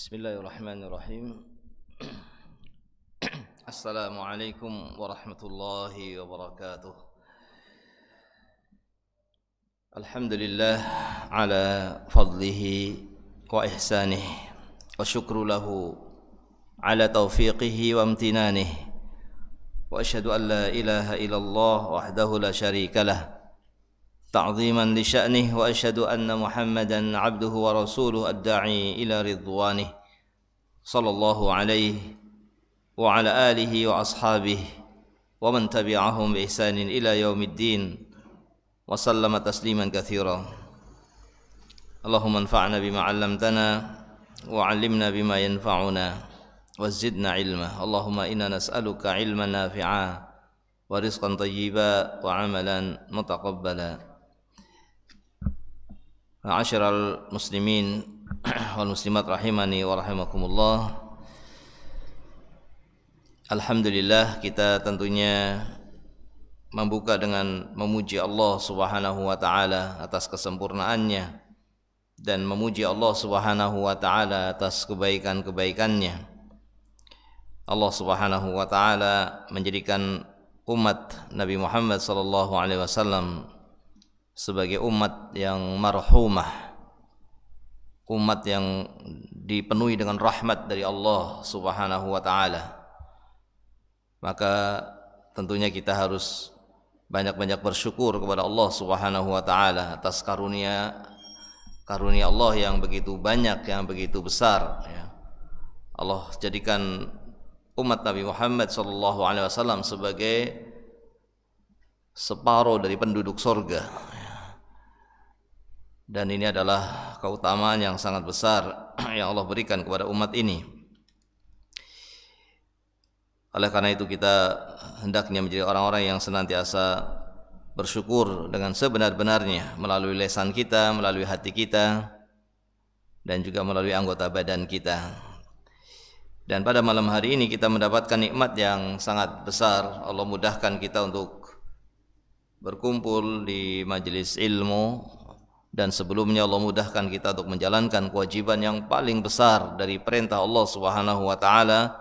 Bismillahirrahmanirrahim. Assalamualaikum warahmatullahi wabarakatuh. Alhamdulillah ala fadlihi wa ihsanihi wa syukru lahu ala taufiqihi wa amtinanihi wa asyhadu an la ilaha illallah wahdahu la syarika lah ta'ziman li sya'nihi wa asyhadu anna Muhammadan 'abduhu wa rasuluhu ad-da'i ila ridwanihi sallallahu alaihi wa ala alihi wa ashabihi wa man tabi'ahum bi ihsanin ila yaumiddin wa sallama tasliman katsira. Allahumma anfa'na bima 'allamtana wa 'allimna bima yanfa'una wa zidna ilma. Allahumma inna nas'aluka ilman nafi'a wa rizqan thayyiba wa 'amalan mutaqabbala. Ma'asyiral muslimin wal muslimat rahimani wa rahimakumullah. Alhamdulillah, kita tentunya membuka dengan memuji Allah Subhanahu wa taala atas kesempurnaannya dan memuji Allah Subhanahu wa taala atas kebaikan-kebaikannya. Allah Subhanahu wa taala menjadikan umat Nabi Muhammad sallallahu alaihi wasallam sebagai umat yang marhumah, umat yang dipenuhi dengan rahmat dari Allah Subhanahu wa taala. Maka tentunya kita harus banyak-banyak bersyukur kepada Allah Subhanahu wa taala atas karunia Allah yang begitu banyak, yang begitu besar ya. Allah jadikan umat Nabi Muhammad sallallahu alaihi wasallam sebagai separuh dari penduduk surga. Dan ini adalah keutamaan yang sangat besar yang Allah berikan kepada umat ini. Oleh karena itu kita hendaknya menjadi orang-orang yang senantiasa bersyukur dengan sebenar-benarnya melalui lisan kita, melalui hati kita, dan juga melalui anggota badan kita. Dan pada malam hari ini kita mendapatkan nikmat yang sangat besar. Allah mudahkan kita untuk berkumpul di majelis ilmu. Dan sebelumnya Allah mudahkan kita untuk menjalankan kewajiban yang paling besar dari perintah Allah Subhanahu wa taala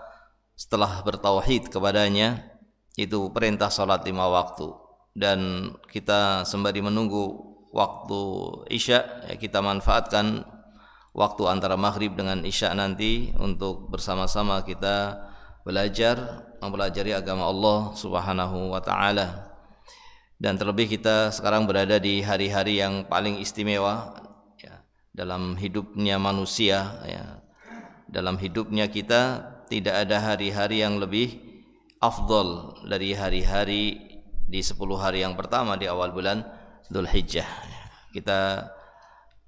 setelah bertauhid kepadanya, itu perintah salat 5 waktu. Dan kita sembari menunggu waktu Isya, ya, kita manfaatkan waktu antara maghrib dengan Isya nanti untuk bersama-sama kita belajar, mempelajari agama Allah Subhanahu wa taala. Dan terlebih kita sekarang berada di hari-hari yang paling istimewa ya, dalam hidupnya manusia ya. Dalam hidupnya kita tidak ada hari-hari yang lebih afdol dari hari-hari di 10 hari yang pertama di awal bulan Dzulhijjah. Kita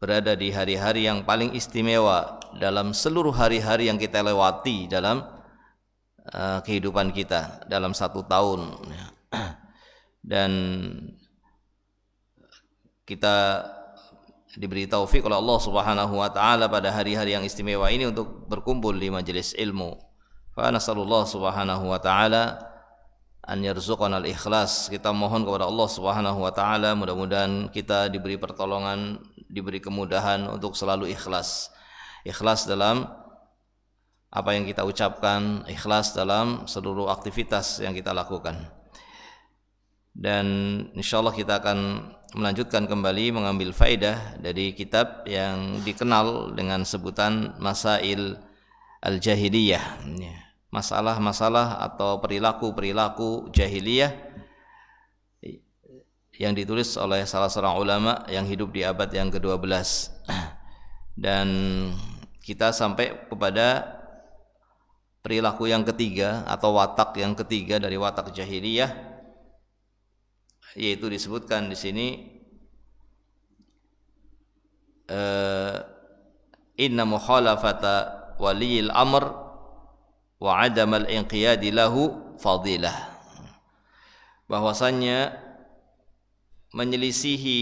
berada di hari-hari yang paling istimewa dalam seluruh hari-hari yang kita lewati dalam kehidupan kita dalam 1 tahun ya. Dan kita diberi taufik oleh Allah Subhanahu wa taala pada hari-hari yang istimewa ini untuk berkumpul di majelis ilmu. Fa nasallallahu subhanahu wa taala an yarzuqana al-ikhlas. Kita mohon kepada Allah Subhanahu wa taala mudah-mudahan kita diberi pertolongan, diberi kemudahan untuk selalu ikhlas. Ikhlas dalam apa yang kita ucapkan, ikhlas dalam seluruh aktivitas yang kita lakukan. Dan insyaallah kita akan melanjutkan kembali mengambil faedah dari kitab yang dikenal dengan sebutan Masail Al-Jahiliyah, masalah-masalah atau perilaku-perilaku jahiliyah yang ditulis oleh salah seorang ulama yang hidup di abad yang ke-12. Dan kita sampai kepada perilaku yang ketiga atau watak yang ketiga dari watak jahiliyah, yaitu disebutkan di sini inna mukhalafata waliyil amr wa adamal inqiyadi lahu fadilah, bahwasannya menyelisihi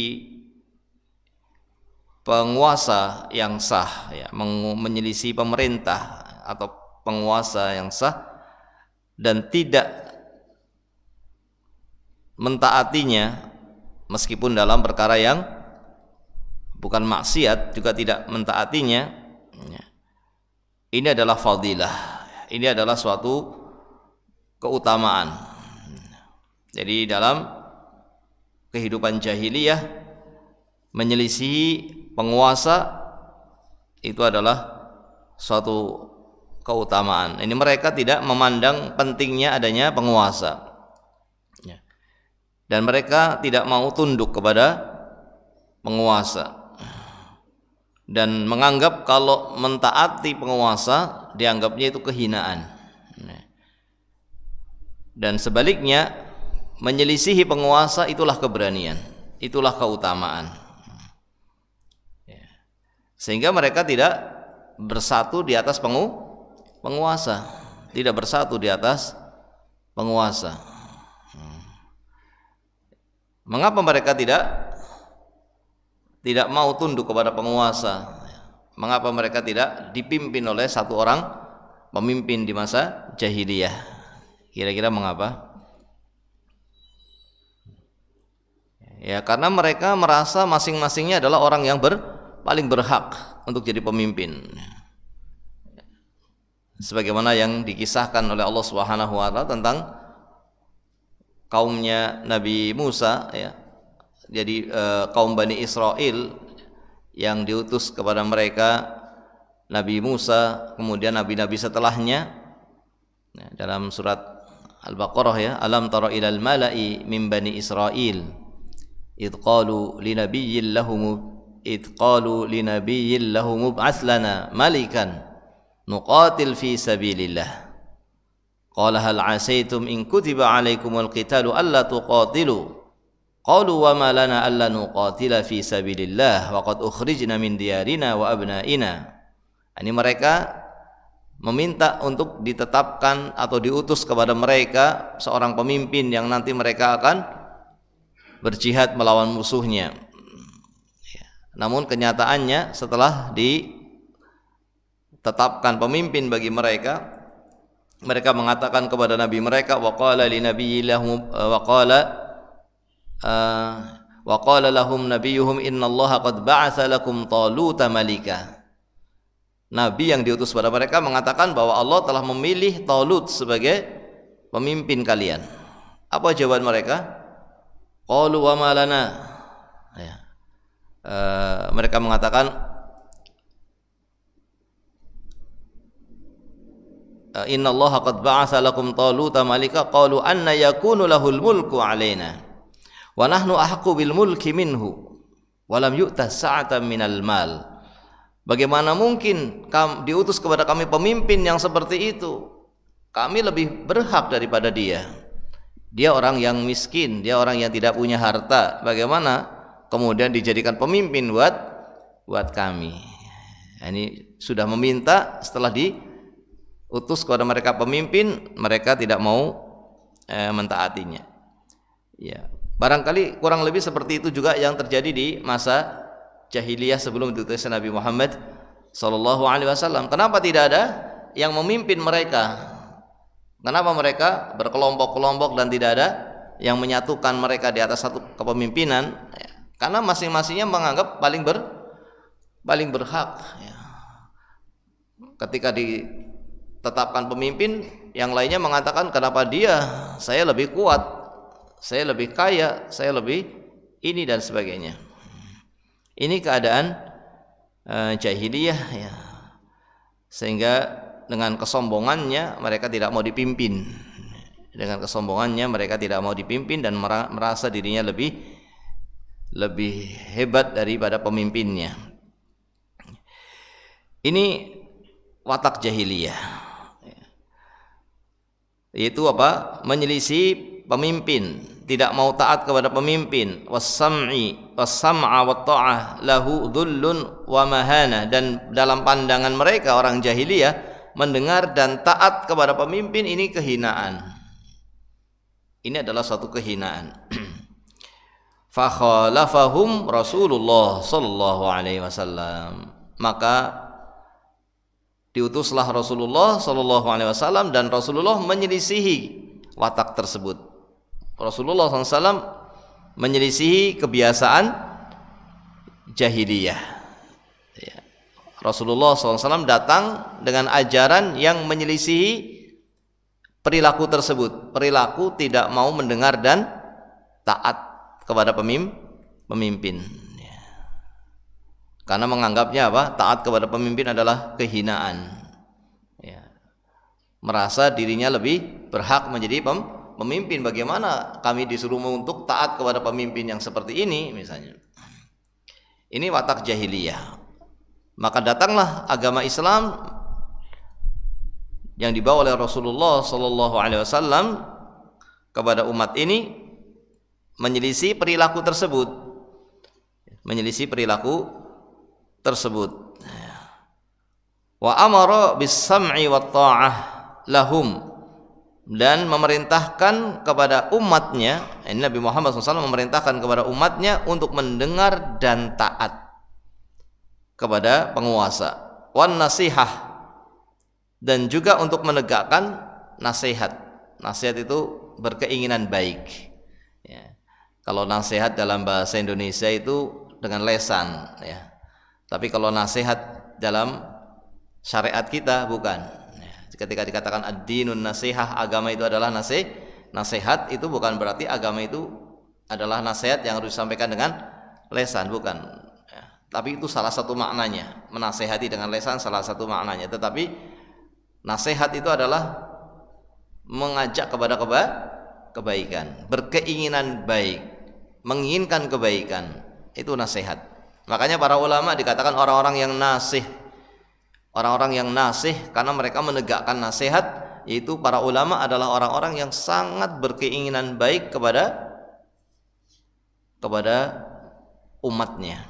penguasa yang sah ya, menyelisihi pemerintah atau penguasa yang sah dan tidak mentaatinya meskipun dalam perkara yang bukan maksiat, juga tidak mentaatinya ini adalah fadilah, ini adalah suatu keutamaan. Jadi dalam kehidupan jahiliyah menyelisihi penguasa itu adalah suatu keutamaan. Ini mereka tidak memandang pentingnya adanya penguasa, dan mereka tidak mau tunduk kepada penguasa, dan menganggap kalau mentaati penguasa dianggapnya itu kehinaan. Dan sebaliknya, menyelisihi penguasa itulah keberanian, itulah keutamaan. Sehingga mereka tidak bersatu di atas penguasa, tidak bersatu di atas penguasa. Mengapa mereka tidak mau tunduk kepada penguasa? Mengapa mereka tidak dipimpin oleh satu orang pemimpin di masa jahiliyah? Kira-kira mengapa? Ya, karena mereka merasa masing-masingnya adalah orang yang paling berhak untuk jadi pemimpin. Sebagaimana yang dikisahkan oleh Allah Subhanahu wa taala tentang kaumnya Nabi Musa, ya. Jadi kaum Bani Israel yang diutus kepada mereka Nabi Musa, kemudian nabi-nabi setelahnya. Nah, dalam surat Al-Baqarah, ya, alam tara ilal mala'i min bani Israil id qalu linabiyyin lahum ib'ats lana malikan nuqatil fi sabilillah qala hal 'asaytum in kutiba 'alaikumul qitalu alla tuqatilu qalu wa ma lana alla nuqatila fi sabilillah wa qad ukhrijna min diyarina wa abna'ina. Ini mereka meminta untuk ditetapkan atau diutus kepada mereka seorang pemimpin yang nanti mereka akan berjihad melawan musuhnya. Namun kenyataannya setelah ditetapkan pemimpin bagi mereka, mereka mengatakan kepada nabi mereka, wa qala lahum nabiyuhum innallaha qad ba'atsa lakum taluta malika. Nabi yang diutus pada mereka mengatakan bahwa Allah telah memilih Talut sebagai pemimpin kalian. Apa jawaban mereka? Qalu wa ma lana. Mereka mengatakan innallaha qad ba'atsa lakum taluta malika qalu anna yakunu lahul mulku alaina wa nahnu ahqqu bil mulki minhu wa lam yu'ta sa'atan minal mal. Bagaimana mungkin diutus kepada kami pemimpin yang seperti itu? Kami lebih berhak daripada dia. Dia orang yang miskin, dia orang yang tidak punya harta. Bagaimana kemudian dijadikan pemimpin buat kami? Ini sudah meminta, setelah diutus kepada mereka pemimpin, mereka tidak mau mentaatinya. Ya, barangkali kurang lebih seperti itu juga yang terjadi di masa jahiliyah sebelum diutusnya Nabi Muhammad sallallahu alaihi wasallam. Kenapa tidak ada yang memimpin mereka? Kenapa mereka berkelompok-kelompok dan tidak ada yang menyatukan mereka di atas satu kepemimpinan? Karena masing-masingnya menganggap paling berhak. Ketika ditetapkan pemimpin, yang lainnya mengatakan kenapa dia? Saya lebih kuat, saya lebih kaya, saya lebih ini dan sebagainya. Ini keadaan jahiliyah, ya. Sehingga dengan kesombongannya mereka tidak mau dipimpin. Dengan kesombongannya mereka tidak mau dipimpin dan merasa dirinya lebih hebat daripada pemimpinnya. Ini watak jahiliyah. Yaitu apa? Menyelisih pemimpin, tidak mau taat kepada pemimpin, was-sam'a wa ta'ah lahu dhullun wa mahana. Dan dalam pandangan mereka orang jahiliyah, mendengar dan taat kepada pemimpin ini kehinaan. Ini adalah suatu kehinaan. Fa khalafahum Rasulullah sallallahu alaihi wasallam. Maka diutuslah Rasulullah sallallahu alaihi wasallam dan Rasulullah menyelisihi watak tersebut. Rasulullah SAW menyelisihi kebiasaan jahiliyah. Rasulullah SAW datang dengan ajaran yang menyelisihi perilaku tersebut. Perilaku tidak mau mendengar dan taat kepada pemimpin. Karena menganggapnya apa? Taat kepada pemimpin adalah kehinaan. Merasa dirinya lebih berhak menjadi pemimpin. Bagaimana kami disuruh untuk taat kepada pemimpin yang seperti ini misalnya. Ini watak jahiliyah. Maka datanglah agama Islam yang dibawa oleh Rasulullah SAW kepada umat ini menyelisih perilaku tersebut. Wa amara bis sam'i wat ta'ah lahum, dan memerintahkan kepada umatnya, Nabi Muhammad SAW memerintahkan kepada umatnya untuk mendengar dan taat kepada penguasa, wan nasihah, dan juga untuk menegakkan nasihat. Nasihat itu berkeinginan baik. Kalau nasihat dalam bahasa Indonesia itu dengan lesan, tapi kalau nasihat dalam syariat kita bukan. Ketika dikatakan ad-dinun nasihah, agama itu adalah nasihat, itu bukan berarti agama itu adalah nasihat yang harus disampaikan dengan lesan, bukan. Tapi itu salah satu maknanya. Menasehati dengan lesan salah satu maknanya. Tetapi nasihat itu adalah mengajak kepada kebaikan, berkeinginan baik, menginginkan kebaikan. Itu nasihat. Makanya para ulama dikatakan orang-orang yang nasih. Orang-orang yang nasih karena mereka menegakkan nasihat, yaitu para ulama adalah orang-orang yang sangat berkeinginan baik kepada umatnya.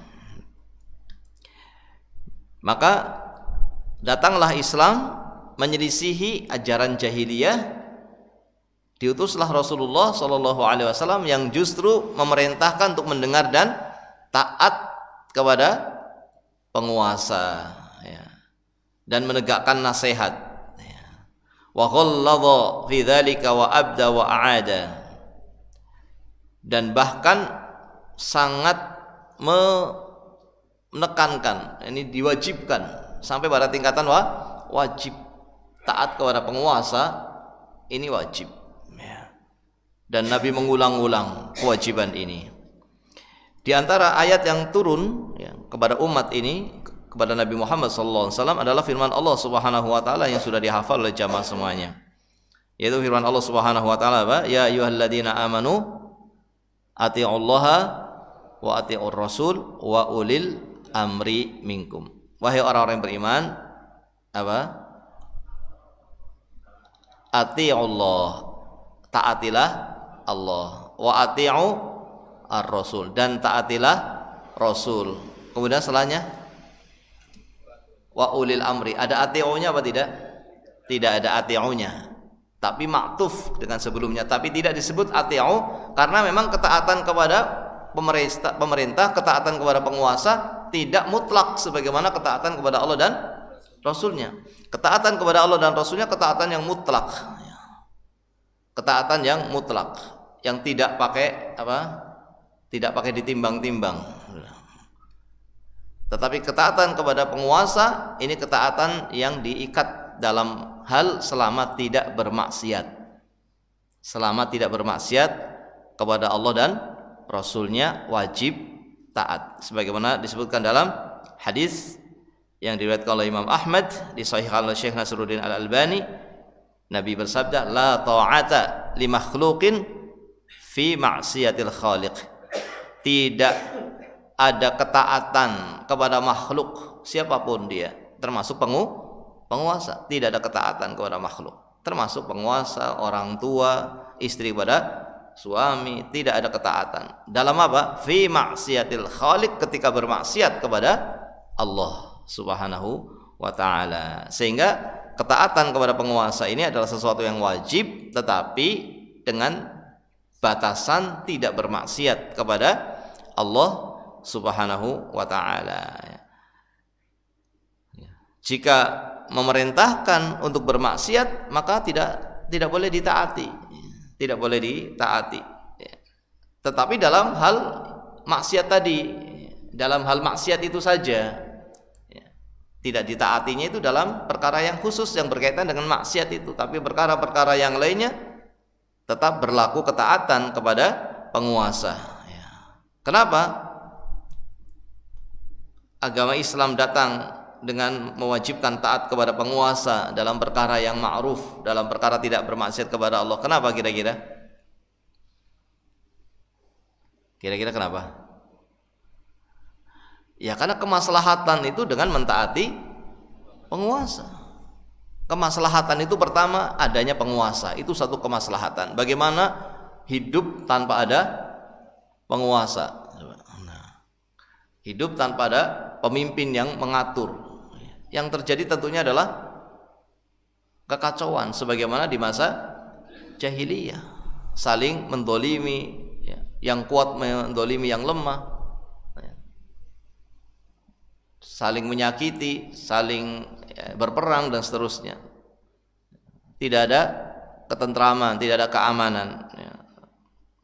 Maka datanglah Islam menyelisihi ajaran jahiliyah. Diutuslah Rasulullah SAW yang justru memerintahkan untuk mendengar dan taat kepada penguasa, dan menegakkan nasihat. Wa ghalladha fi dzalika wa abda wa aada, dan bahkan sangat menekankan, ini diwajibkan sampai pada tingkatan wajib. Taat kepada penguasa ini wajib, dan Nabi mengulang-ulang kewajiban ini. Di antara ayat yang turun kepada umat ini, kepada Nabi Muhammad SAW, adalah firman Allah Subhanahu wa taala yang sudah dihafal oleh jamaah semuanya. Yaitu firman Allah Subhanahu wa taala, ya ayyuhalladzina amanu atiiullaha wa atiiur rasul wa ulil amri minkum. Wahai orang-orang yang beriman, atiiullah, taatilah Allah, wa atiiu ar-rasul, dan taatilah Rasul. Kemudian setelahnya wa ulil amri, ada ati'unya apa tidak? Tidak ada ati'unya, tapi maktuf dengan sebelumnya, tapi tidak disebut ati'u karena memang ketaatan kepada pemerintah, ketaatan kepada penguasa tidak mutlak sebagaimana ketaatan kepada Allah dan Rasulnya. Ketaatan kepada Allah dan Rasulnya ketaatan yang mutlak, ketaatan yang mutlak, yang tidak pakai tidak pakai ditimbang-timbang. Tetapi ketaatan kepada penguasa ini ketaatan yang diikat dalam hal selama tidak bermaksiat. Selama tidak bermaksiat kepada Allah dan Rasulnya wajib taat. Sebagaimana disebutkan dalam hadis yang diriwayatkan oleh Imam Ahmad, disahihkan oleh Syekh Nasruddin Al-Albani, Nabi bersabda, la ta'ata li makhluqin fi ma'siyatil khaliq. Tidak ada ketaatan kepada makhluk siapapun dia, termasuk penguasa. Tidak ada ketaatan kepada makhluk, termasuk penguasa, orang tua, istri pada suami. Tidak ada ketaatan dalam apa? Fi ma'siyatil khaliq, ketika bermaksiat kepada Allah Subhanahu wa ta'ala. Sehingga ketaatan kepada penguasa ini adalah sesuatu yang wajib, tetapi dengan batasan tidak bermaksiat kepada Allah Subhanahu wa ta'ala. Jika memerintahkan untuk bermaksiat, maka tidak boleh ditaati. Tidak boleh ditaati. Tetapi dalam hal maksiat tadi, dalam hal maksiat itu saja. Tidak ditaatinya itu dalam perkara yang khusus yang berkaitan dengan maksiat itu, tapi perkara-perkara yang lainnya tetap berlaku ketaatan kepada penguasa. Kenapa? Agama Islam datang dengan mewajibkan taat kepada penguasa dalam perkara yang ma'ruf, dalam perkara tidak bermaksiat kepada Allah. Kenapa kira-kira? Kira-kira kenapa? Ya karena kemaslahatan itu dengan mentaati penguasa. Kemaslahatan itu pertama adanya penguasa, itu satu kemaslahatan. Bagaimana hidup tanpa ada penguasa? Hidup tanpa ada pemimpin yang mengatur. Yang terjadi tentunya adalah kekacauan sebagaimana di masa jahiliyah, saling mendolimi, yang kuat mendolimi yang lemah, saling menyakiti, saling berperang dan seterusnya. Tidak ada ketentraman, tidak ada keamanan.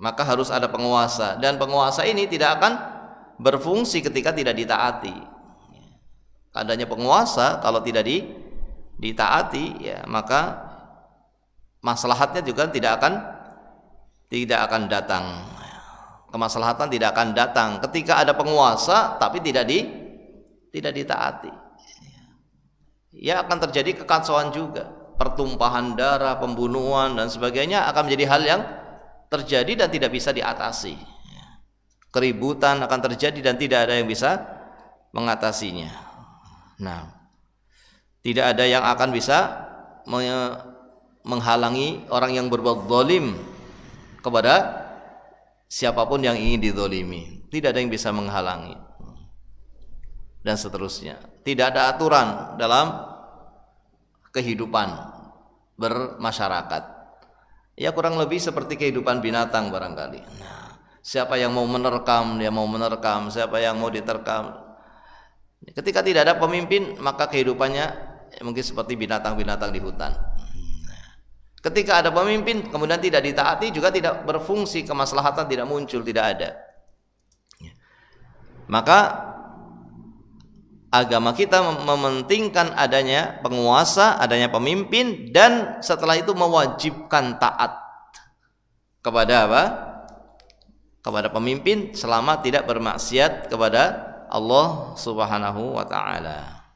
Maka harus ada penguasa, dan penguasa ini tidak akan berfungsi ketika tidak ditaati. Adanya penguasa kalau tidak ditaati, ya maka maslahatnya juga tidak akan datang. Kemaslahatan tidak akan datang ketika ada penguasa tapi tidak ditaati. Ya akan terjadi kekacauan juga, pertumpahan darah, pembunuhan dan sebagainya akan menjadi hal yang terjadi dan tidak bisa diatasi. Keributan akan terjadi dan tidak ada yang bisa mengatasinya. Nah, tidak ada yang akan bisa menghalangi orang yang berbuat zalim kepada siapapun yang ingin dizalimi. Tidak ada yang bisa menghalangi. Dan seterusnya. Tidak ada aturan dalam kehidupan bermasyarakat. Ya kurang lebih seperti kehidupan binatang barangkali. Nah, siapa yang mau menerkam, dia mau menerkam. Siapa yang mau diterkam. Ketika tidak ada pemimpin, maka kehidupannya mungkin seperti binatang-binatang di hutan. Ketika ada pemimpin, kemudian tidak ditaati, juga tidak berfungsi, kemaslahatan tidak muncul, tidak ada. Maka agama kita mementingkan adanya penguasa, adanya pemimpin, dan setelah itu mewajibkan taat kepada apa? Kepada pemimpin selama tidak bermaksiat kepada Allah Subhanahu wa taala.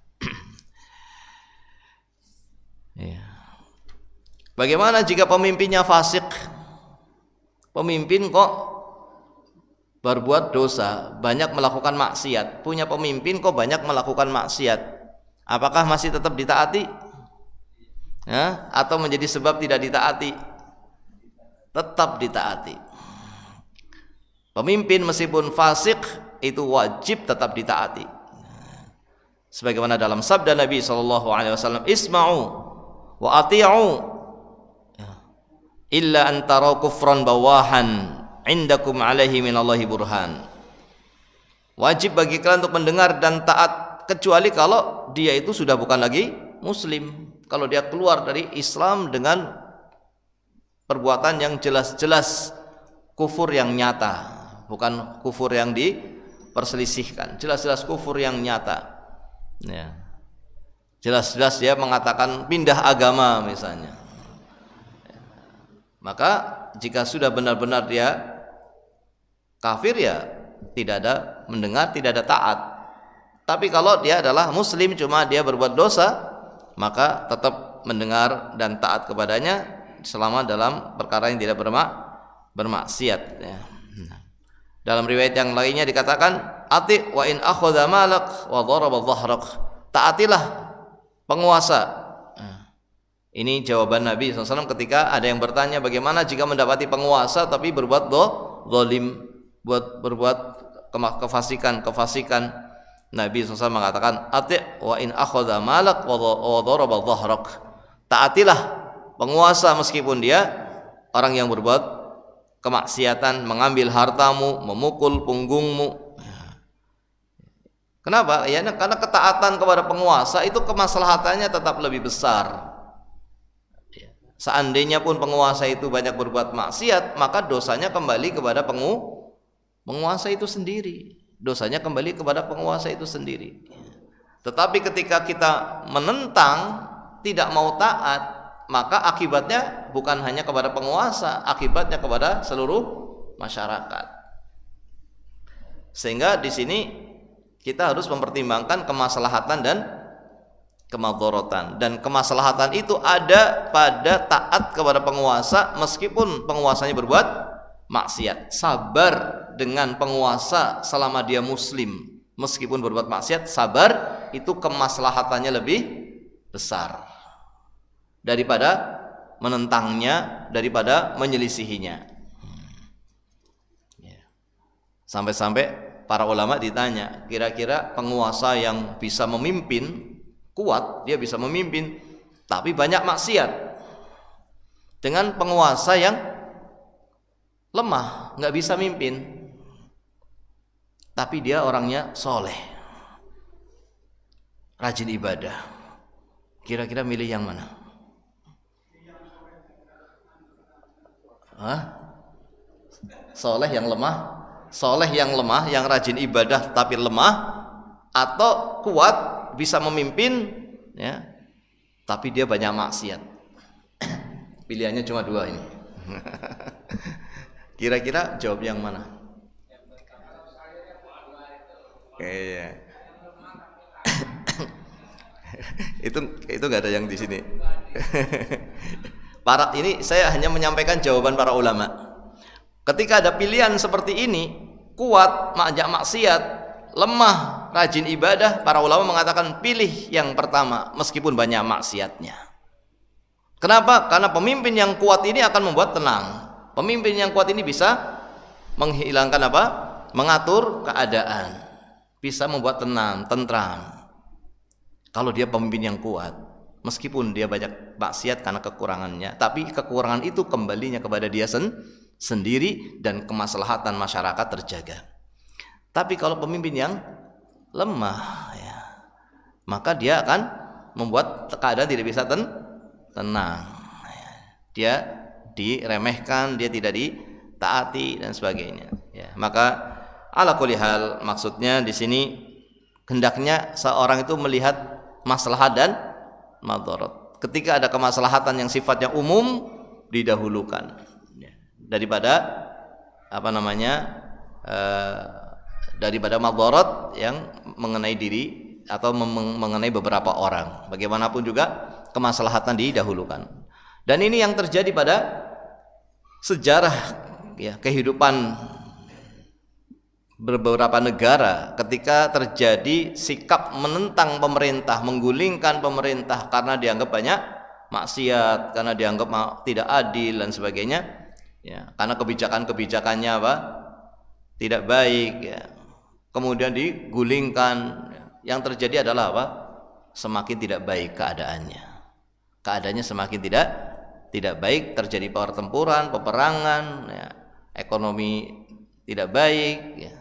Ya. Bagaimana jika pemimpinnya fasik? Pemimpin kok berbuat dosa, banyak melakukan maksiat. Punya pemimpin kok banyak melakukan maksiat. Apakah masih tetap ditaati? Ya? Atau menjadi sebab tidak ditaati? Tetap ditaati. Pemimpin meskipun fasik itu wajib tetap ditaati. Sebagaimana dalam sabda Nabi SAW, isma'u wa ati'u illa an taraw kufran bawahan indakum alaihi minallahi burhan. Wajib bagi kalian untuk mendengar dan taat, kecuali kalau dia itu sudah bukan lagi muslim, kalau dia keluar dari Islam dengan perbuatan yang jelas-jelas kufur yang nyata, bukan kufur yang diperselisihkan, jelas-jelas kufur yang nyata. Ya. Jelas-jelas dia mengatakan pindah agama misalnya. Maka jika sudah benar-benar dia kafir, ya tidak ada mendengar, tidak ada taat. Tapi kalau dia adalah muslim cuma dia berbuat dosa, maka tetap mendengar dan taat kepadanya selama dalam perkara yang tidak bermaksiat, ya. Dalam riwayat yang lainnya dikatakan, ati wa in akhadha malak wa daraba dhahrak. Taatilah penguasa. Ini jawaban Nabi SAW ketika ada yang bertanya bagaimana jika mendapati penguasa tapi berbuat zalim, berbuat kefasikan. Nabi SAW mengatakan, ati wa in akhadha malak wa daraba dhahrak. Taatilah penguasa meskipun dia orang yang berbuat kemaksiatan, mengambil hartamu, memukul punggungmu. Kenapa? Ya, karena ketaatan kepada penguasa itu kemaslahatannya tetap lebih besar. Seandainya pun penguasa itu banyak berbuat maksiat, maka dosanya kembali kepada penguasa itu sendiri. Dosanya kembali kepada penguasa itu sendiri. Tetapi ketika kita menentang, tidak mau taat, maka akibatnya bukan hanya kepada penguasa, akibatnya kepada seluruh masyarakat. Sehingga di sini kita harus mempertimbangkan kemaslahatan dan kemadharatan, dan kemaslahatan itu ada pada taat kepada penguasa meskipun penguasanya berbuat maksiat. Sabar dengan penguasa selama dia muslim, meskipun berbuat maksiat, sabar, itu kemaslahatannya lebih besar daripada menentangnya, daripada menyelisihinya. Sampai-sampai para ulama ditanya, kira-kira penguasa yang bisa memimpin kuat, dia bisa memimpin tapi banyak maksiat, dengan penguasa yang lemah, nggak bisa mimpin tapi dia orangnya soleh, rajin ibadah, kira-kira milih yang mana? Soleh yang lemah, yang rajin ibadah tapi lemah, atau kuat bisa memimpin ya tapi dia banyak maksiat? Pilihannya cuma dua ini. Kira-kira jawab yang mana? Iya. itu nggak ada yang di sini. Ini saya hanya menyampaikan jawaban para ulama. Ketika ada pilihan seperti ini, kuat, banyak maksiat, lemah, rajin ibadah, para ulama mengatakan pilih yang pertama meskipun banyak maksiatnya. Kenapa? Karena pemimpin yang kuat ini akan membuat tenang. Pemimpin yang kuat ini bisa menghilangkan apa? Mengatur keadaan, bisa membuat tenang, tentram. Kalau dia pemimpin yang kuat, meskipun dia banyak maksiat karena kekurangannya, tapi kekurangan itu kembalinya kepada dia sendiri dan kemaslahatan masyarakat terjaga. Tapi kalau pemimpin yang lemah ya, maka dia akan membuat keadaan tidak bisa tenang. Dia diremehkan, dia tidak ditaati dan sebagainya. Ya, maka ala kulli hal, maksudnya di sini hendaknya seorang itu melihat maslahat dan madharat. Ketika ada kemaslahatan yang sifatnya umum, didahulukan daripada daripada madharat yang mengenai diri atau mengenai beberapa orang. Bagaimanapun juga kemaslahatan didahulukan. Dan ini yang terjadi pada sejarah ya, kehidupan beberapa negara ketika terjadi sikap menentang pemerintah, menggulingkan pemerintah karena dianggap banyak maksiat, karena dianggap tidak adil dan sebagainya ya, karena kebijakannya tidak baik ya, kemudian digulingkan. Yang terjadi adalah semakin tidak baik keadaannya semakin tidak baik, terjadi pertempuran, peperangan ya, ekonomi tidak baik ya,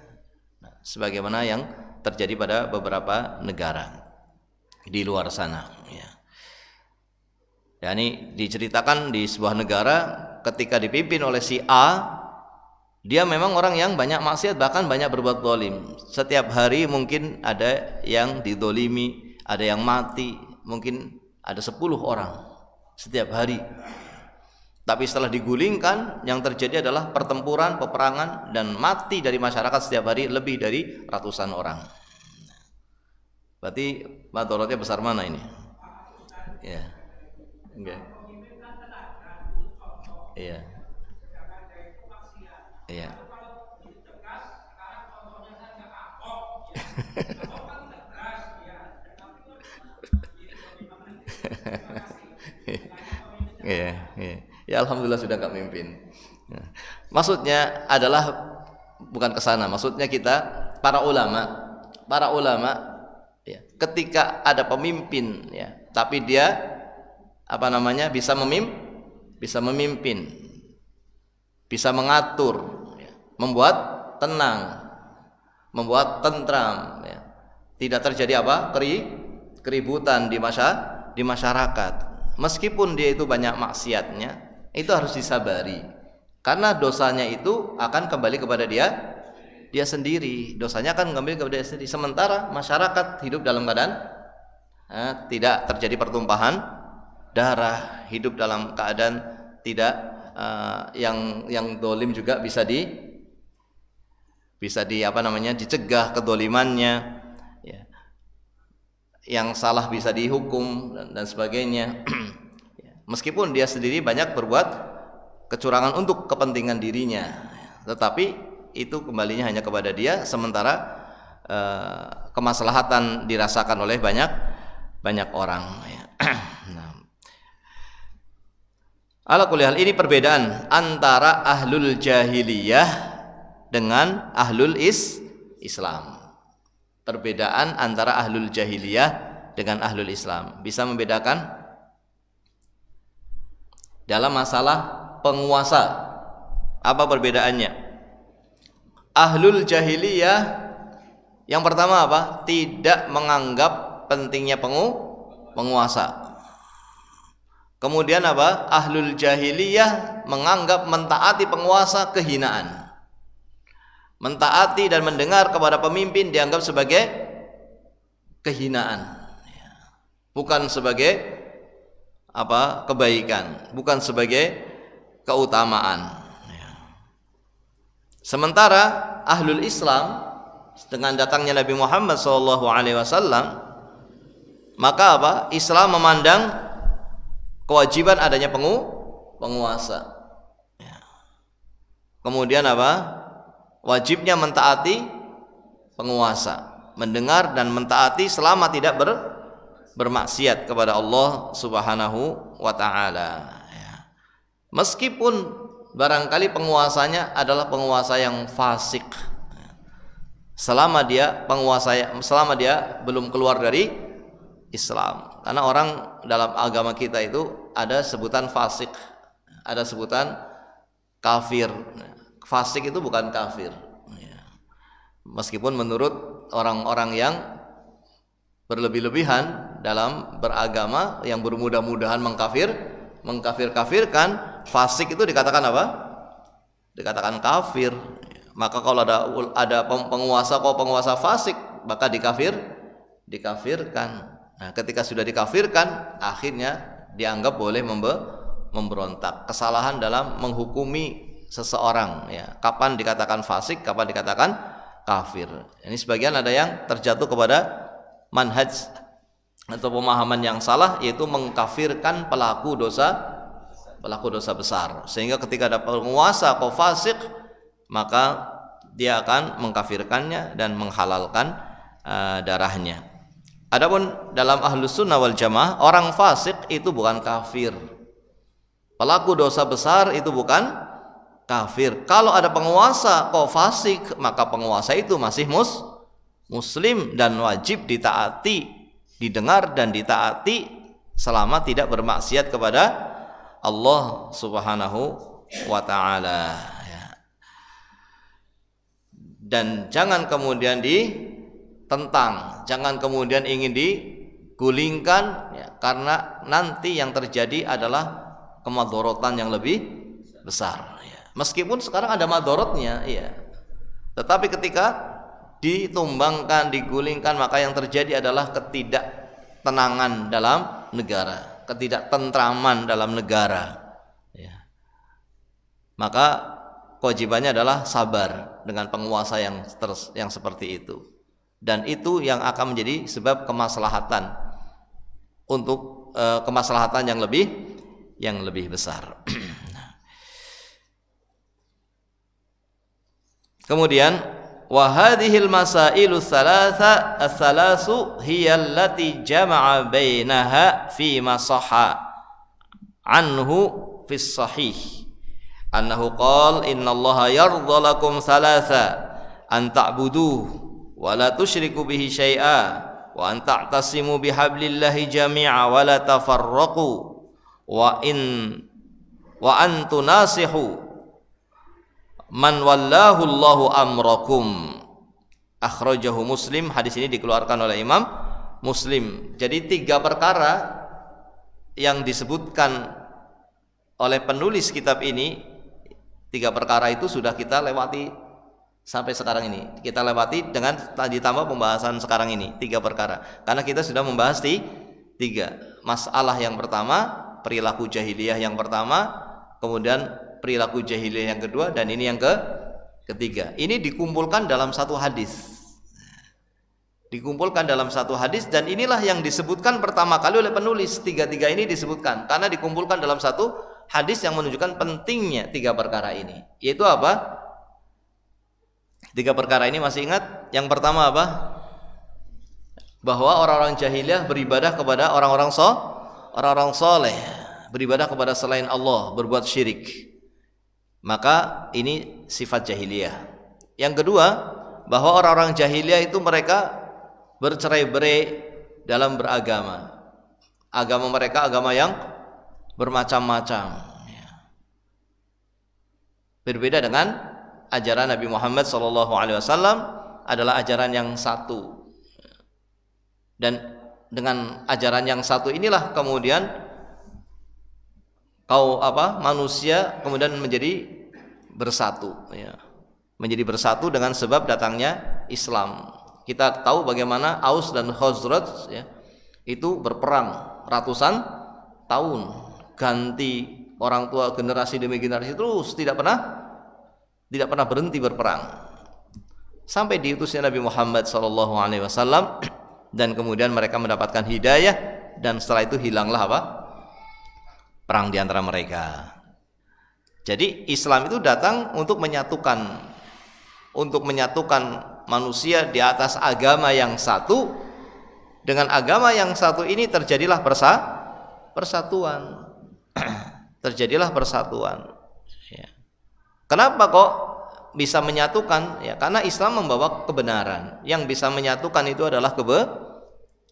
sebagaimana yang terjadi pada beberapa negara di luar sana ya. Dan ini diceritakan di sebuah negara ketika dipimpin oleh si A, dia memang orang yang banyak maksiat, bahkan banyak berbuat zalim. Setiap hari mungkin ada yang dizalimi, ada yang mati, mungkin ada 10 orang setiap hari. Tapi setelah digulingkan, yang terjadi adalah pertempuran, peperangan, dan mati dari masyarakat setiap hari lebih dari ratusan orang. Berarti madharatnya besar mana ini? Ya. Enggak. Iya. Iya. Iya, iya. Ya alhamdulillah sudah nggak mimpin. Maksudnya adalah bukan ke sana. Maksudnya kita para ulama ya, ketika ada pemimpin ya, tapi dia bisa memimpin, bisa mengatur ya, membuat tenang, membuat tentram ya. Tidak terjadi keributan di masyarakat. Meskipun dia itu banyak maksiatnya, itu harus disabari, karena dosanya itu akan kembali kepada dia sendiri. Dosanya akan kembali kepada dia sendiri. Sementara masyarakat hidup dalam keadaan tidak terjadi pertumpahan darah, hidup dalam keadaan tidak yang dolim juga bisa dicegah kedolimannya, ya. Yang salah bisa dihukum dan sebagainya. Meskipun dia sendiri banyak berbuat kecurangan untuk kepentingan dirinya, tetapi itu kembalinya hanya kepada dia, sementara kemaslahatan dirasakan oleh banyak orang. Nah, ala kulli hal, ini perbedaan antara ahlul jahiliyah dengan ahlul Islam. Perbedaan antara ahlul jahiliyah dengan ahlul Islam. Bisa membedakan dalam masalah penguasa. Apa perbedaannya? Ahlul jahiliyah yang pertama apa? Tidak menganggap pentingnya penguasa. Kemudian apa? Ahlul jahiliyah menganggap mentaati penguasa kehinaan. Mentaati dan mendengar kepada pemimpin dianggap sebagai kehinaan, bukan sebagai kebaikan, bukan sebagai keutamaan. Sementara ahlul Islam dengan datangnya Nabi Muhammad SAW, maka Islam memandang kewajiban adanya penguasa. Kemudian wajibnya mentaati penguasa, mendengar dan mentaati selama tidak bermaksiat kepada Allah Subhanahu wa taala. Meskipun barangkali penguasanya adalah penguasa yang fasik, selama dia belum keluar dari Islam. Karena orang dalam agama kita itu ada sebutan fasik, ada sebutan kafir. Fasik itu bukan kafir, meskipun menurut orang-orang yang berlebih-lebihan dalam beragama, yang bermudah-mudahan mengkafirkan, fasik itu dikatakan apa? Dikatakan kafir. Maka kalau ada penguasa fasik, maka dikafirkan. Nah, ketika sudah dikafirkan, akhirnya dianggap boleh memberontak. Kesalahan dalam menghukumi seseorang, kapan dikatakan fasik, kapan dikatakan kafir. Ini sebagian ada yang terjatuh kepada manhaj atau pemahaman yang salah, yaitu mengkafirkan pelaku dosa besar, sehingga ketika ada penguasa kok fasik, maka dia akan mengkafirkannya dan menghalalkan darahnya. Adapun dalam ahlus sunnah wal jamaah, orang fasik itu bukan kafir, pelaku dosa besar itu bukan kafir. Kalau ada penguasa kok fasik, maka penguasa itu masih muslim dan wajib ditaati, didengar dan ditaati selama tidak bermaksiat kepada Allah Subhanahu wa taala. Dan jangan kemudian ditentang, jangan kemudian ingin digulingkan, karena nanti yang terjadi adalah kemadharatan yang lebih besar. Meskipun sekarang ada madorotnya, tetapi ketika ditumbangkan, digulingkan, maka yang terjadi adalah ketidaktenangan dalam negara, ketidaktentraman dalam negara. Maka kewajibannya adalah sabar dengan penguasa yang seperti itu, dan itu yang akan menjadi sebab kemaslahatan untuk kemaslahatan yang lebih besar. Kemudian wa hadhil masailu tsalasu hiya allati jama'a bainaha fi ma sahha anhu fi sahih annahu qala innallaha yardha lakum thalatha an ta'buduhu wa la tusyriku bihi syai'a wa an ta'tasimu bihablillahi jami'a wa la tafarraqu wa an tunasihu man wallahu Allahu amrakum. Akhrajahu Muslim. Hadis ini dikeluarkan oleh Imam Muslim. Jadi 3 perkara yang disebutkan oleh penulis kitab ini, 3 perkara itu sudah kita lewati sampai sekarang ini kita lewati dengan ditambah pembahasan sekarang ini 3 perkara. Karena kita sudah membahas 3 masalah. Yang pertama perilaku jahiliyah yang pertama, kemudian perilaku jahiliyah yang kedua, dan ini yang ketiga. Ini dikumpulkan dalam satu hadis. Dikumpulkan dalam satu hadis, dan inilah yang disebutkan pertama kali oleh penulis. 3 ini disebutkan karena dikumpulkan dalam satu hadis yang menunjukkan pentingnya 3 perkara ini. Yaitu apa? 3 perkara ini masih ingat? Yang pertama apa? Bahwa orang-orang jahiliyah beribadah kepada orang-orang soleh, beribadah kepada selain Allah, berbuat syirik. Maka ini sifat jahiliyah. Yang kedua, bahwa orang-orang jahiliyah itu mereka bercerai-berai dalam beragama. Agama mereka agama yang bermacam-macam. Berbeda dengan ajaran Nabi Muhammad SAW adalah ajaran yang satu. Dan dengan ajaran yang satu inilah kemudian manusia kemudian menjadi bersatu, ya. Menjadi bersatu dengan sebab datangnya Islam. Kita tahu bagaimana Aus dan Khazraj, ya, itu berperang ratusan tahun, ganti orang tua generasi demi generasi terus tidak pernah berhenti berperang sampai diutusnya Nabi Muhammad SAW, dan kemudian mereka mendapatkan hidayah, dan setelah itu hilanglah perang di antara mereka. Jadi Islam itu datang untuk menyatukan manusia di atas agama yang satu. Dengan agama yang satu ini terjadilah persatuan. Terjadilah persatuan. Ya. Kenapa kok bisa menyatukan? Ya, karena Islam membawa kebenaran. Yang bisa menyatukan itu adalah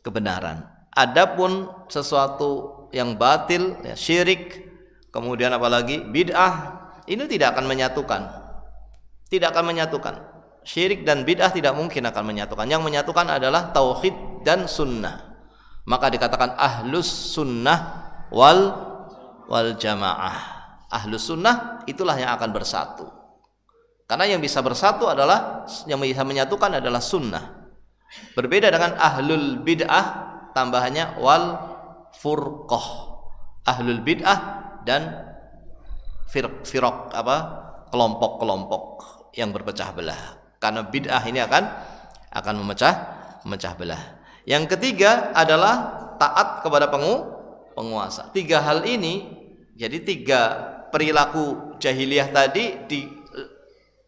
kebenaran. Adapun sesuatu yang batil, ya, syirik, kemudian apalagi bid'ah, ini tidak akan menyatukan. Tidak akan menyatukan. Syirik dan bid'ah tidak mungkin akan menyatukan. Yang menyatukan adalah tauhid dan sunnah. Maka dikatakan ahlus sunnah wal jamaah. Ahlus sunnah itulah yang akan bersatu. Karena yang bisa bersatu adalah, yang bisa menyatukan adalah sunnah. Berbeda dengan ahlul bid'ah, tambahannya wal furqah. Ahlul bid'ah dan firaq, kelompok-kelompok yang berpecah belah. Karena bid'ah ini akan memecah belah. Yang ketiga adalah taat kepada penguasa. 3 hal ini, jadi 3 perilaku jahiliyah tadi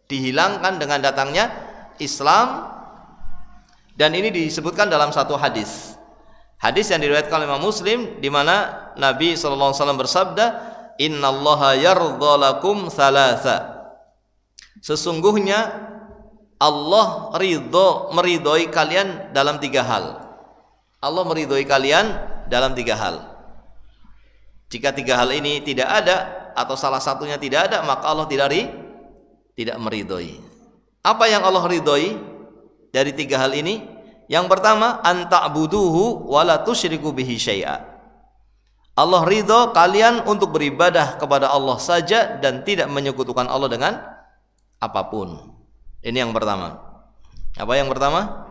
dihilangkan dengan datangnya Islam, dan ini disebutkan dalam satu hadis. Hadis yang diriwayatkan oleh Imam Muslim, di mana Nabi SAW bersabda, "Innallaha yardha lakum thalatha." Sesungguhnya Allah meridhoi kalian dalam 3 hal. Allah meridhoi kalian dalam 3 hal. Jika 3 hal ini tidak ada, atau salah satunya tidak ada, maka Allah tidak meridhoi. Apa yang Allah ridhoi dari 3 hal ini? Yang pertama, anta'buduhu wa la tusyriku bihi syai'a. Allah ridho kalian untuk beribadah kepada Allah saja dan tidak menyekutukan Allah dengan apapun. Ini yang pertama. Apa yang pertama?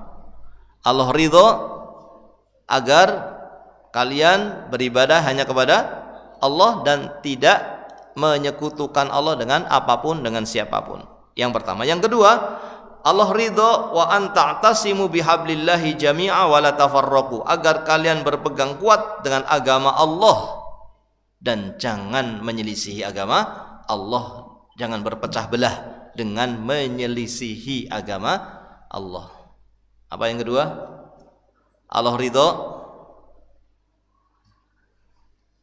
Allah ridho agar kalian beribadah hanya kepada Allah dan tidak menyekutukan Allah dengan apapun, dengan siapapun. Yang pertama. Yang kedua, Allah ridho wa an ta'tasimu bihablillahi jami'a wa la tafarraqu, agar kalian berpegang kuat dengan agama Allah dan jangan menyelisihi agama Allah, jangan berpecah belah dengan menyelisihi agama Allah. Apa yang kedua? Allah ridho,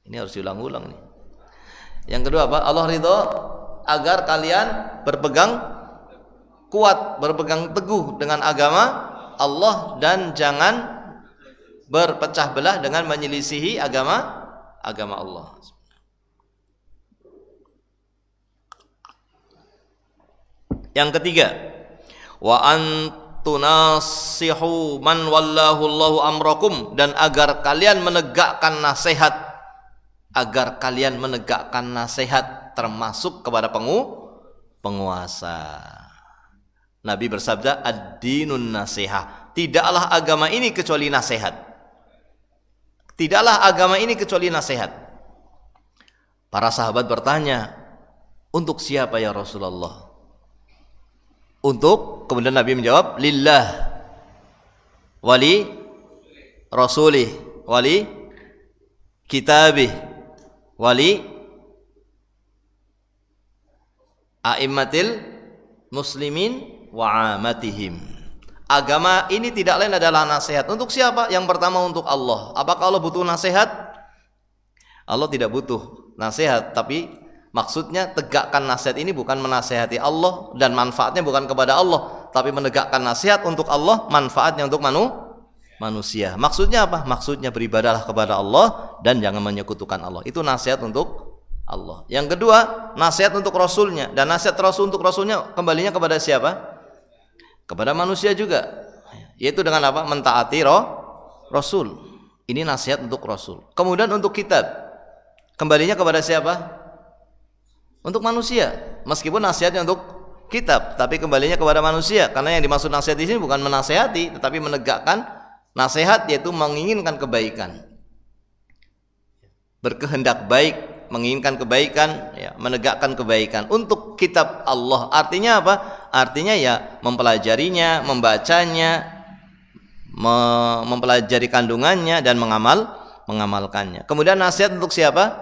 ini harus diulang-ulang nih. Yang kedua apa? Allah ridho agar kalian berpegang kuat, berpegang teguh dengan agama Allah dan jangan berpecah belah dengan menyelisihi agama Allah. Yang ketiga, wa antunasihu man wallahu Allahu amrakum, dan agar kalian menegakkan nasihat, termasuk kepada penguasa. Nabi bersabda, ad-dinun nasihah. Tidaklah agama ini kecuali nasihat. Tidaklah agama ini kecuali nasihat. Para sahabat bertanya, untuk siapa ya Rasulullah? Untuk, kemudian Nabi menjawab, lillah, wali rasulih, wali kitabih, wali a'immatil muslimin wa amatihim. Agama ini tidak lain adalah nasihat. Untuk siapa? Yang pertama untuk Allah. Apakah Allah butuh nasihat? Allah tidak butuh nasihat, tapi maksudnya tegakkan nasihat ini bukan menasihati Allah, dan manfaatnya bukan kepada Allah, tapi menegakkan nasihat untuk Allah, manfaatnya untuk manusia. Maksudnya apa? Maksudnya beribadahlah kepada Allah dan jangan menyekutukan Allah. Itu nasihat untuk Allah. Yang kedua, nasihat untuk Rasulnya, dan nasihat Rasul untuk Rasulnya kembalinya kepada siapa? Kepada manusia juga, yaitu dengan apa? Mentaati Rasul. Ini nasihat untuk Rasul. Kemudian untuk kitab, kembalinya kepada siapa? Untuk manusia. Meskipun nasihatnya untuk kitab, tapi kembalinya kepada manusia, karena yang dimaksud nasihat di sini bukan menasihati, tetapi menegakkan nasihat, yaitu menginginkan kebaikan, berkehendak baik, menginginkan kebaikan, ya, menegakkan kebaikan untuk kitab Allah. Artinya apa? Artinya ya mempelajarinya, membacanya, mempelajari kandungannya dan mengamalkannya. Kemudian nasihat untuk siapa?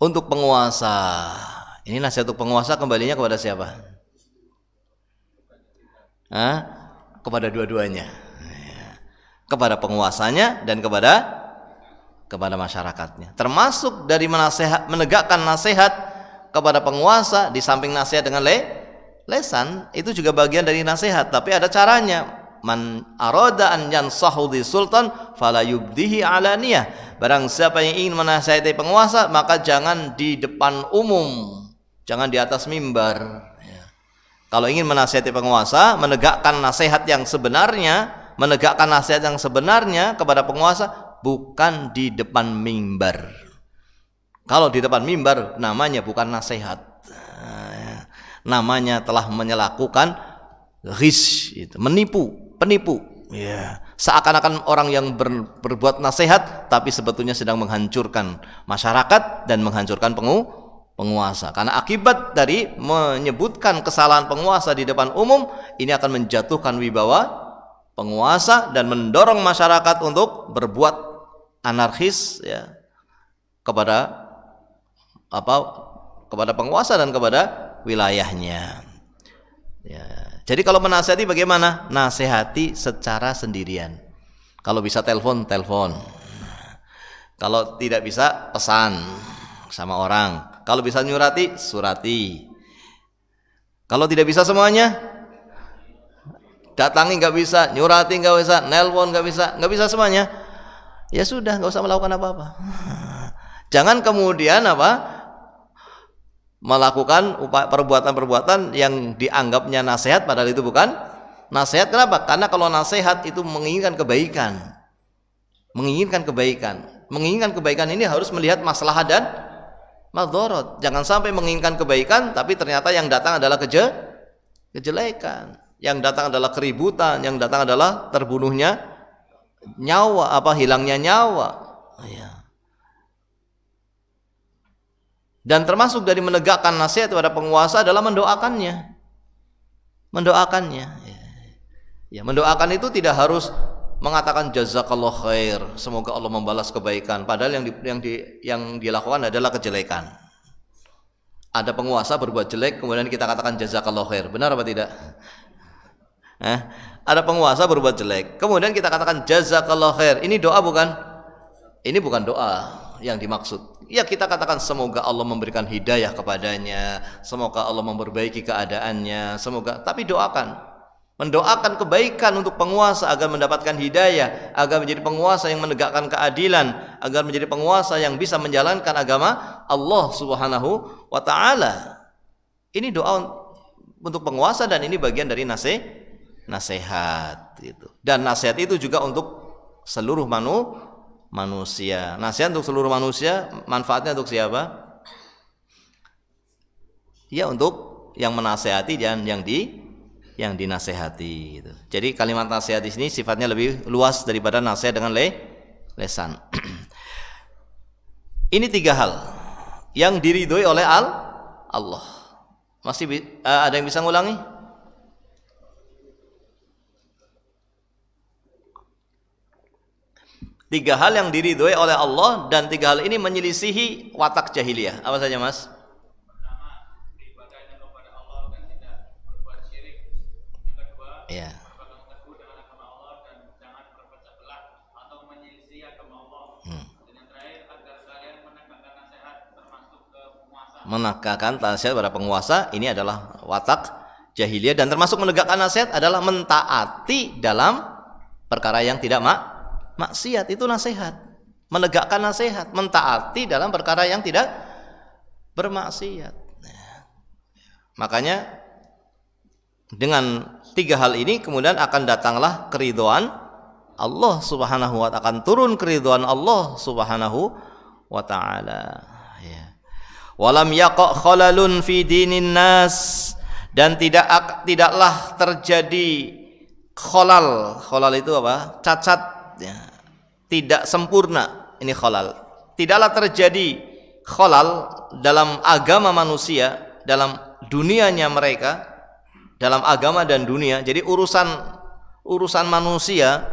Untuk penguasa. Ini nasihat untuk penguasa, kembalinya kepada siapa? Kepada dua-duanya, kepada penguasanya dan kepada masyarakatnya. Termasuk dari menegakkan nasihat kepada penguasa, di samping nasihat dengan lesan, itu juga bagian dari nasihat, tapi ada caranya. Man arada an yansahu di sultan fala yubdihi alaniyah. Barang siapa yang ingin menasihati penguasa, maka jangan di depan umum, jangan di atas mimbar. Kalau ingin menasihati penguasa, menegakkan nasihat yang sebenarnya, menegakkan nasihat yang sebenarnya kepada penguasa, bukan di depan mimbar. Kalau di depan mimbar namanya bukan nasihat, namanya telah menyelakukan ghish, penipu. Ya, seakan-akan orang yang berbuat nasihat, tapi sebetulnya sedang menghancurkan masyarakat dan menghancurkan penguasa. Karena akibat dari menyebutkan kesalahan penguasa di depan umum, ini akan menjatuhkan wibawa penguasa dan mendorong masyarakat untuk berbuat anarkis, ya, kepada penguasa dan kepada wilayahnya. Ya. Jadi kalau menasihati bagaimana? Nasihati secara sendirian. Kalau bisa telepon. Kalau tidak bisa pesan sama orang. Kalau bisa nyurati, surati. Kalau tidak bisa semuanya, datangi nggak bisa, nyurati nggak bisa, nelpon nggak bisa semuanya, ya sudah, nggak usah melakukan apa-apa. Jangan kemudian melakukan perbuatan-perbuatan yang dianggapnya nasihat, padahal itu bukan nasihat. Kenapa? Karena kalau nasihat itu menginginkan kebaikan. Menginginkan kebaikan ini harus melihat maslahat dan madharat. Jangan sampai menginginkan kebaikan tapi ternyata yang datang adalah kejelekan, yang datang adalah keributan, yang datang adalah terbunuhnya nyawa, hilangnya nyawa. Ya. Dan termasuk dari menegakkan nasihat kepada penguasa adalah mendoakannya. Ya, mendoakan itu tidak harus mengatakan jazakallah khair, semoga Allah membalas kebaikan, padahal yang dilakukan adalah kejelekan. Ada penguasa berbuat jelek, kemudian kita katakan jazakallah khair, benar apa tidak? Ada penguasa berbuat jelek, kemudian kita katakan jazakallah khair. Ini doa bukan? Ini bukan doa yang dimaksud. Ya, kita katakan semoga Allah memberikan hidayah kepadanya, semoga Allah memperbaiki keadaannya, tapi mendoakan kebaikan untuk penguasa agar mendapatkan hidayah, agar menjadi penguasa yang menegakkan keadilan, agar menjadi penguasa yang bisa menjalankan agama Allah Subhanahu wa taala. Ini doa untuk penguasa dan ini bagian dari nasihat gitu. Dan nasihat itu juga untuk seluruh manusia. Nasihat untuk seluruh manusia, manfaatnya untuk siapa? Ya, untuk yang menasihati dan yang yang dinasehati gitu. Jadi kalimat nasihat di sini sifatnya lebih luas daripada nasihat dengan lesan. Ini 3 hal yang diridhoi oleh Allah. Masih ada yang bisa ngulangi? Tiga hal yang diridhoi oleh Allah dan 3 hal ini menyelisihi watak jahiliyah. Apa saja, Mas? Pertama, beribadahnya kepada Allah dan tidak berbuat syirik. Yang kedua, Ya. berpegang teguh dengan agama Allah dan jangan berpecah belah atau menyelisih agama Allah. Dan yang terakhir, agar kalian menegakkan nasihat termasuk ke penguasa. Menegakkan nasihat pada penguasa ini adalah watak jahiliyah, dan termasuk menegakkan nasihat adalah mentaati dalam perkara yang tidak maksiat. Itu nasihat. Menegakkan nasihat, mentaati dalam perkara yang tidak bermaksiat. Makanya dengan 3 hal ini kemudian akan datanglah keridhaan Allah Subhanahu wa ta'ala, akan turun keridhaan Allah Subhanahu wa ta'ala. Ya. Walam yaqa khalalun fi dinin nas, dan tidaklah terjadi khalal. Khalal itu apa? Cacat, ya. Tidak sempurna, ini khalal. Tidaklah terjadi khalal dalam agama manusia, dalam dunianya mereka, dalam agama dan dunia. Jadi urusan manusia,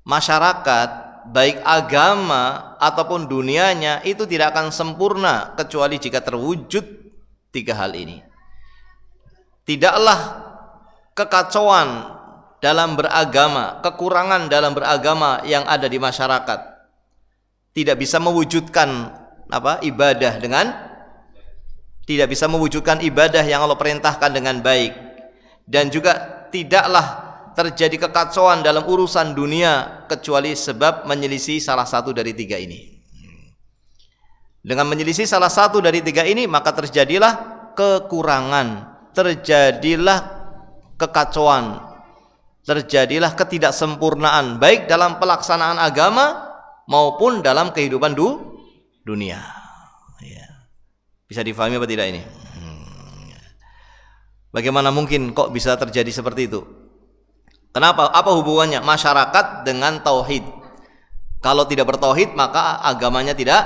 masyarakat, baik agama ataupun dunianya, itu tidak akan sempurna kecuali jika terwujud 3 hal ini. Tidaklah kekacauan dalam beragama, kekurangan dalam beragama yang ada di masyarakat tidak bisa mewujudkan ibadah tidak bisa mewujudkan ibadah yang Allah perintahkan dengan baik, dan juga tidaklah terjadi kekacauan dalam urusan dunia kecuali sebab menyelisih salah satu dari 3 ini. Dengan menyelisih salah satu dari 3 ini, maka terjadilah kekurangan, terjadilah kekacauan, terjadilah ketidaksempurnaan baik dalam pelaksanaan agama maupun dalam kehidupan dunia. Ya. Bisa difahami apa tidak ini? Bagaimana mungkin kok bisa terjadi seperti itu? Kenapa? Apa hubungannya masyarakat dengan tauhid? Kalau tidak bertauhid maka agamanya tidak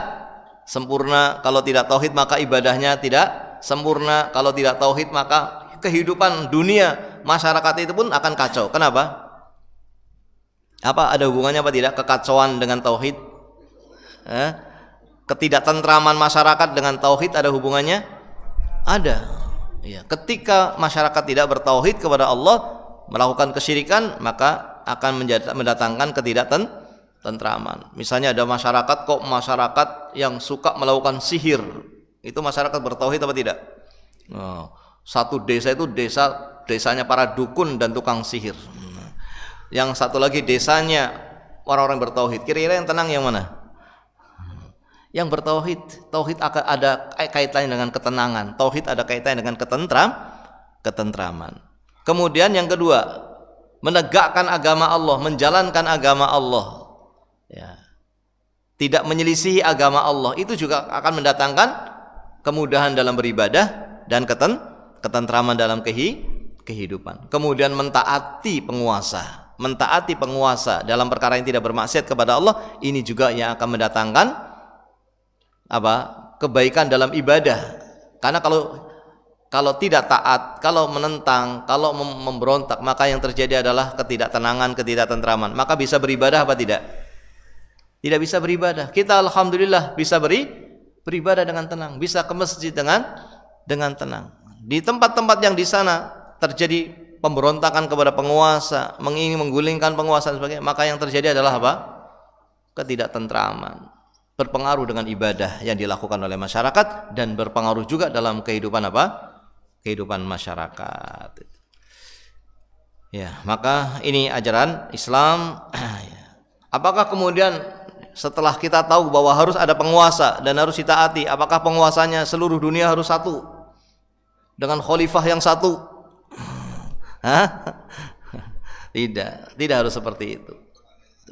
sempurna. Kalau tidak tauhid maka ibadahnya tidak sempurna. Kalau tidak tauhid maka kehidupan dunia masyarakat itu pun akan kacau. Kenapa? Apa ada hubungannya apa tidak kekacauan dengan tauhid? Ketidaktentraman masyarakat dengan tauhid ada hubungannya? Ada. Ya, ketika masyarakat tidak bertauhid kepada Allah, melakukan kesyirikan, maka akan mendatangkan ketidaktentraman. Misalnya ada masyarakat yang suka melakukan sihir. Itu masyarakat bertauhid apa tidak? Satu desa itu desanya para dukun dan tukang sihir. Yang satu lagi desanya orang-orang bertauhid. Kira-kira yang tenang yang mana? Yang bertauhid. Tauhid akan ada kaitannya dengan ketenangan. Tauhid ada kaitannya dengan ketentraman. Kemudian yang kedua, menegakkan agama Allah, menjalankan agama Allah. Ya. Tidak menyelisihi agama Allah, itu juga akan mendatangkan kemudahan dalam beribadah dan ketentraman dalam kehidupan. Kemudian mentaati penguasa dalam perkara yang tidak bermaksiat kepada Allah, ini juga yang akan mendatangkan kebaikan dalam ibadah. Karena kalau tidak taat, kalau menentang, kalau memberontak, maka yang terjadi adalah ketidaktenangan, ketidaktentraman. Maka bisa beribadah apa tidak? Tidak bisa beribadah. Kita alhamdulillah bisa beribadah dengan tenang, bisa ke masjid dengan tenang. Di tempat-tempat yang di sana terjadi pemberontakan kepada penguasa, ingin menggulingkan penguasa dan sebagainya, maka yang terjadi adalah apa? Ketidaktentraman. Berpengaruh dengan ibadah yang dilakukan oleh masyarakat dan berpengaruh juga dalam kehidupan kehidupan masyarakat. Ya, maka ini ajaran Islam. Apakah kemudian setelah kita tahu bahwa harus ada penguasa dan harus ditaati, apakah penguasanya seluruh dunia harus satu dengan khalifah yang satu? Tidak harus seperti itu.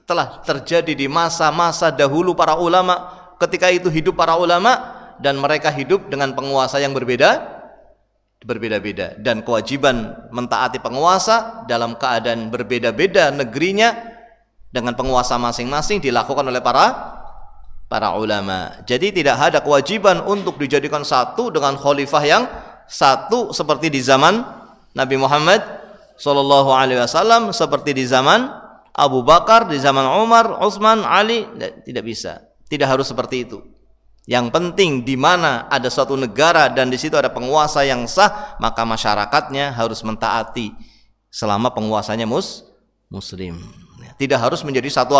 Telah terjadi di masa-masa dahulu para ulama, ketika itu hidup para ulama dan mereka hidup dengan penguasa yang berbeda, berbeda-beda, dan kewajiban mentaati penguasa dalam keadaan berbeda-beda negerinya dengan penguasa masing-masing dilakukan oleh para ulama. Jadi tidak ada kewajiban untuk dijadikan satu dengan khalifah yang satu seperti di zaman Nabi Muhammad sallallahu alaihi wasallam, seperti di zaman Abu Bakar, di zaman Umar, Utsman, Ali. Tidak bisa. Tidak harus seperti itu. Yang penting di mana ada suatu negara dan di situ ada penguasa yang sah, maka masyarakatnya harus mentaati selama penguasanya muslim. Tidak harus menjadi satu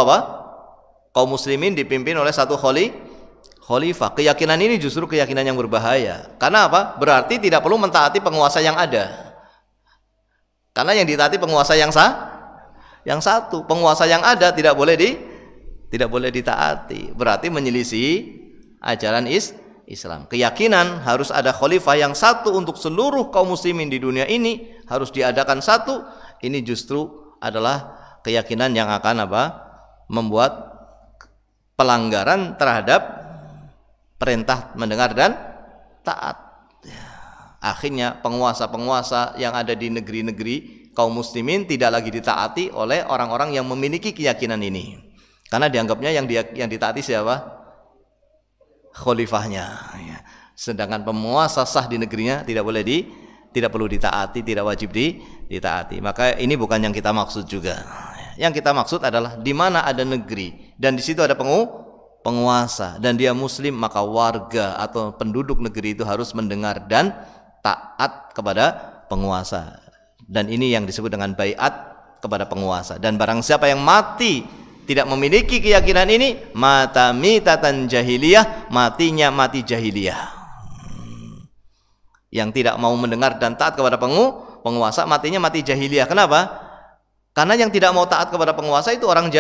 kaum muslimin dipimpin oleh satu khalifah. Keyakinan ini justru keyakinan yang berbahaya. Karena apa? Berarti tidak perlu mentaati penguasa yang ada. Karena yang ditaati penguasa yang sah, yang satu. Penguasa yang ada tidak boleh ditaati. Berarti menyelisihi ajaran Islam. Keyakinan harus ada khalifah yang satu untuk seluruh kaum muslimin di dunia ini, harus diadakan satu. Ini justru adalah keyakinan yang akan membuat pelanggaran terhadap perintah mendengar dan taat. Akhirnya penguasa-penguasa yang ada di negeri-negeri kaum muslimin tidak lagi ditaati oleh orang-orang yang memiliki keyakinan ini. Karena dianggapnya yang ditaati siapa? Khalifahnya. Sedangkan penguasa sah di negerinya tidak perlu ditaati, tidak wajib ditaati. Maka ini bukan yang kita maksud juga. Yang kita maksud adalah di mana ada negeri dan di situ ada penguasa dan dia muslim, maka warga atau penduduk negeri itu harus mendengar dan taat kepada penguasa. Dan ini yang disebut dengan baiat kepada penguasa. Dan barang siapa yang mati tidak memiliki keyakinan ini, mata mitatan jahiliyah, matinya mati jahiliyah. Yang tidak mau mendengar dan taat kepada penguasa, matinya mati jahiliyah. Kenapa? Karena yang tidak mau taat kepada penguasa itu orang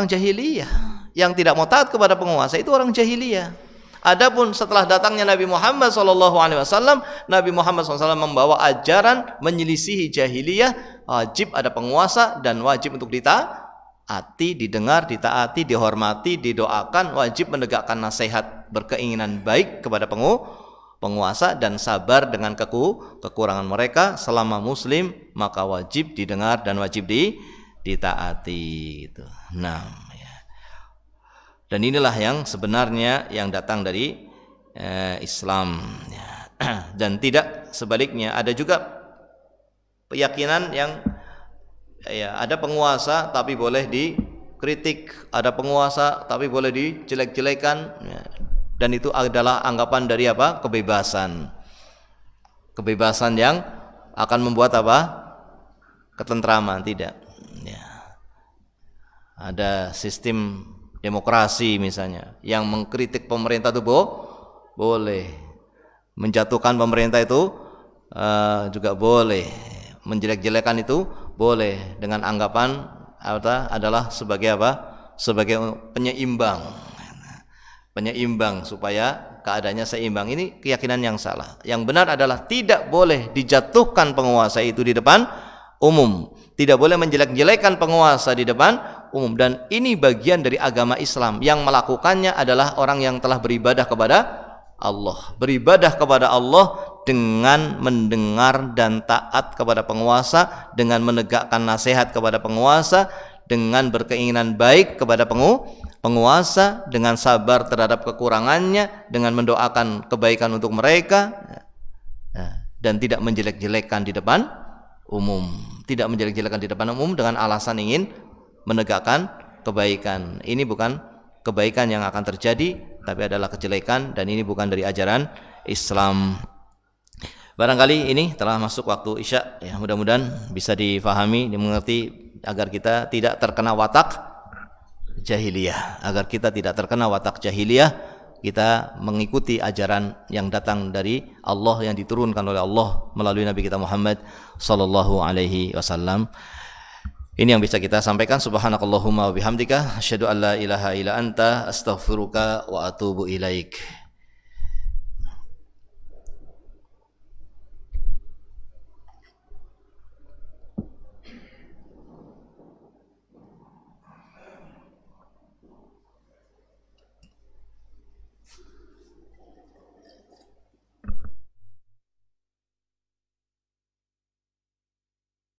jahiliyah. Yang tidak mau taat kepada penguasa itu orang jahiliyah. Adapun setelah datangnya Nabi Muhammad SAW, Nabi Muhammad SAW membawa ajaran menyelisihi jahiliyah. Wajib ada penguasa dan wajib untuk ditaati, didengar, ditaati, dihormati, didoakan, wajib menegakkan nasihat, berkeinginan baik kepada penguasa dan sabar dengan kekurangan mereka. Selama muslim maka wajib didengar dan wajib ditaati gitu. Nah, dan inilah yang sebenarnya yang datang dari Islam. Dan tidak sebaliknya. Ada juga keyakinan yang ada penguasa tapi boleh dikritik, ada penguasa tapi boleh dijelek-jelekan, dan itu adalah anggapan dari kebebasan yang akan membuat ketentraman. Tidak. Ada sistem demokrasi misalnya yang mengkritik pemerintah itu boleh, menjatuhkan pemerintah itu juga boleh, menjelek-jelekan itu boleh, dengan anggapan adalah sebagai sebagai penyeimbang supaya keadaannya seimbang. Ini keyakinan yang salah. Yang benar adalah tidak boleh dijatuhkan penguasa itu di depan umum, tidak boleh menjelek-jelekan penguasa di depan umum. Dan ini bagian dari agama Islam. Yang melakukannya adalah orang yang telah beribadah kepada Allah, beribadah kepada Allah dengan mendengar dan taat kepada penguasa, dengan menegakkan nasihat kepada penguasa, dengan berkeinginan baik kepada penguasa, dengan sabar terhadap kekurangannya, dengan mendoakan kebaikan untuk mereka, dan tidak menjelek-jelekan di depan umum. Tidak menjelek-jelekan di depan umum dengan alasan ingin menegakkan kebaikan. Ini bukan kebaikan yang akan terjadi, tapi adalah kejelekan, dan ini bukan dari ajaran Islam. Barangkali ini telah masuk waktu Isya, ya, mudah-mudahan bisa difahami, dimengerti, agar kita tidak terkena watak jahiliyah. Agar kita tidak terkena watak jahiliyah, kita mengikuti ajaran yang datang dari Allah, yang diturunkan oleh Allah melalui Nabi kita Muhammad sallallahu alaihi wasallam. Ini yang bisa kita sampaikan. Subhanakallahumma wa bihamdika asyhadu an la ilaha illa anta astaghfiruka wa atubu ilaik.